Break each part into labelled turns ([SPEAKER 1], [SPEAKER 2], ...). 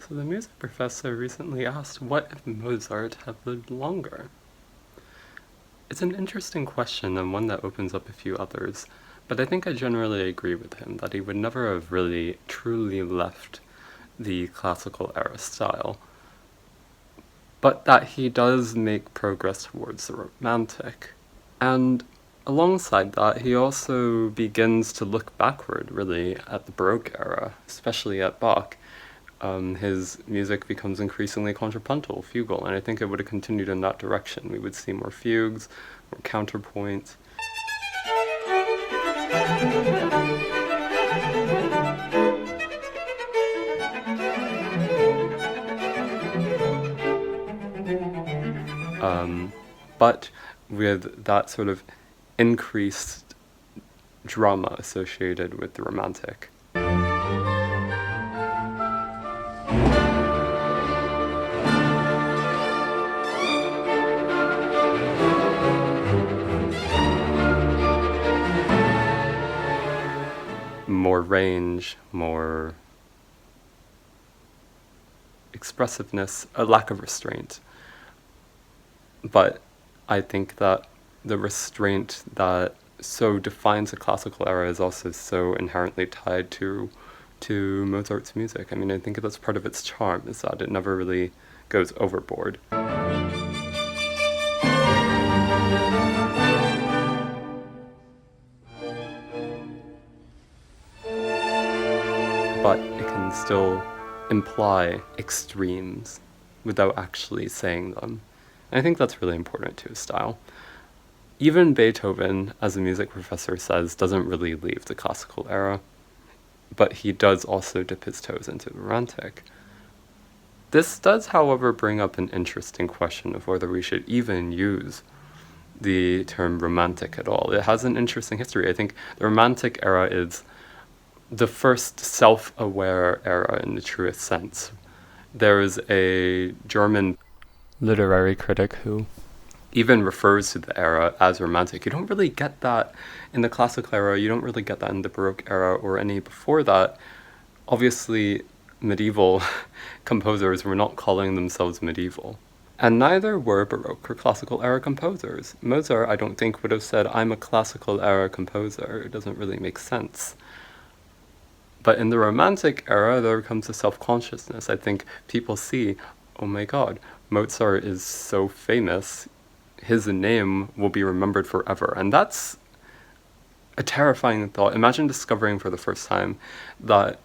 [SPEAKER 1] So the music professor recently asked, what if Mozart had lived longer? It's an interesting question and one that opens up a few others, but I think I generally agree with him that he would never have really truly left the classical era style, but that he does make progress towards the Romantic. And alongside that, he also begins to look backward, really, at the Baroque era, especially at Bach. His music becomes increasingly contrapuntal, fugal, and I think it would have continued in that direction. We would see more fugues, more counterpoint. But with that sort of increased drama associated with the Romantic. More range, more expressiveness, a lack of restraint. But I think that the restraint that so defines the classical era is also so inherently tied to Mozart's music. I mean, I think that's part of its charm, is that it never really goes overboard. But it can still imply extremes without actually saying them. And I think that's really important to his style. Even Beethoven, as a music professor says, doesn't really leave the classical era, but he does also dip his toes into the Romantic. This does, however, bring up an interesting question of whether we should even use the term Romantic at all. It has an interesting history. I think the Romantic era is the first self-aware era in the truest sense. There is a German literary critic who even refers to the era as Romantic. You don't really get that in the classical era, you don't really get that in the Baroque era or any before that. Obviously, medieval composers were not calling themselves medieval. And neither were Baroque or classical era composers. Mozart, I don't think, would have said, I'm a classical era composer. It doesn't really make sense. But in the Romantic era, there comes a self-consciousness. I think people see, oh my god, Mozart is so famous, his name will be remembered forever. And that's a terrifying thought. Imagine discovering for the first time that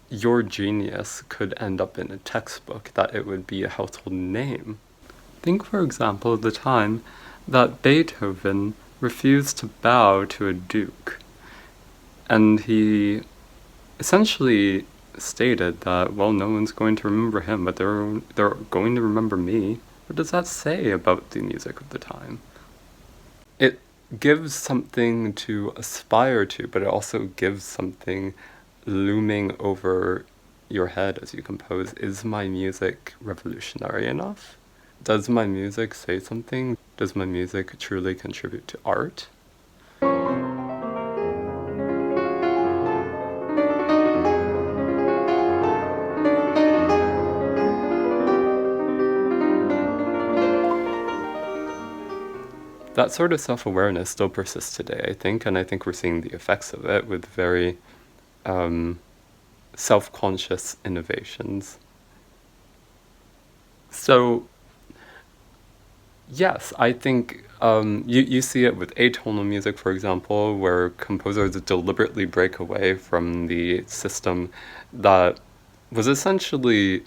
[SPEAKER 1] your genius could end up in a textbook, that it would be a household name. Think, for example, of the time that Beethoven refused to bow to a duke. And he essentially stated that, well, no one's going to remember him, but they're going to remember me. What does that say about the music of the time? It gives something to aspire to, but it also gives something looming over your head as you compose. Is my music revolutionary enough? Does my music say something? Does my music truly contribute to art? That sort of self-awareness still persists today, I think, and I think we're seeing the effects of it with very self-conscious innovations. So, yes, I think you see it with atonal music, for example, where composers deliberately break away from the system that was essentially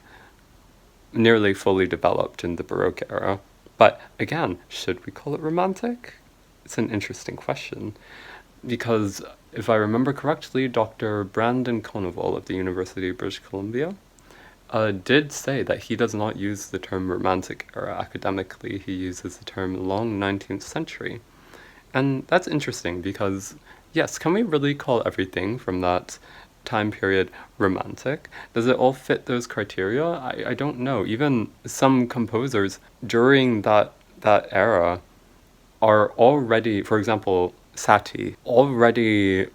[SPEAKER 1] nearly fully developed in the Baroque era. But again, should we call it Romantic? It's an interesting question, because if I remember correctly, Dr. Brandon Conneval of the University of British Columbia did say that he does not use the term Romantic era academically, he uses the term long 19th century. And that's interesting because, yes, can we really call everything from that time period Romantic? Does it all fit those criteria? I don't know. Even some composers during that era are already, for example, Satie, already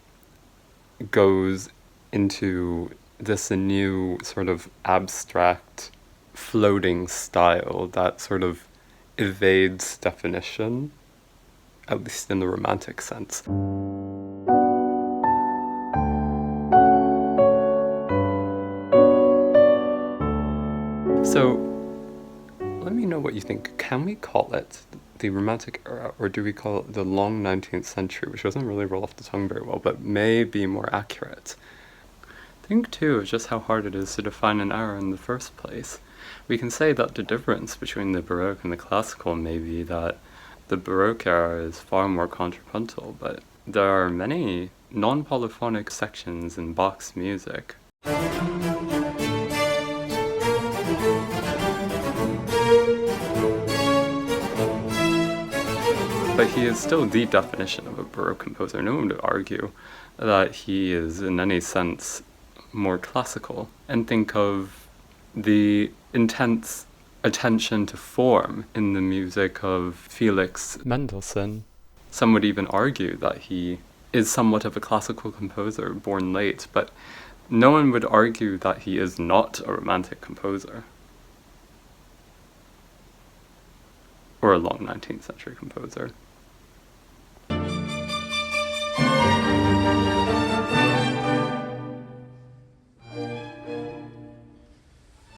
[SPEAKER 1] goes into this new sort of abstract floating style that sort of evades definition, at least in the romantic sense. So, let me know what you think. Can we call it the Romantic era, or do we call it the long 19th century, which doesn't really roll off the tongue very well, but may be more accurate? Think, too, of just how hard it is to define an era in the first place. We can say that the difference between the Baroque and the Classical may be that the Baroque era is far more contrapuntal, but there are many non-polyphonic sections in Bach's music. But he is still the definition of a Baroque composer. No one would argue that he is in any sense more classical. And think of the intense attention to form in the music of Felix Mendelssohn. Some would even argue that he is somewhat of a classical composer, born late, but no one would argue that he is not a romantic composer. Or a long 19th century composer.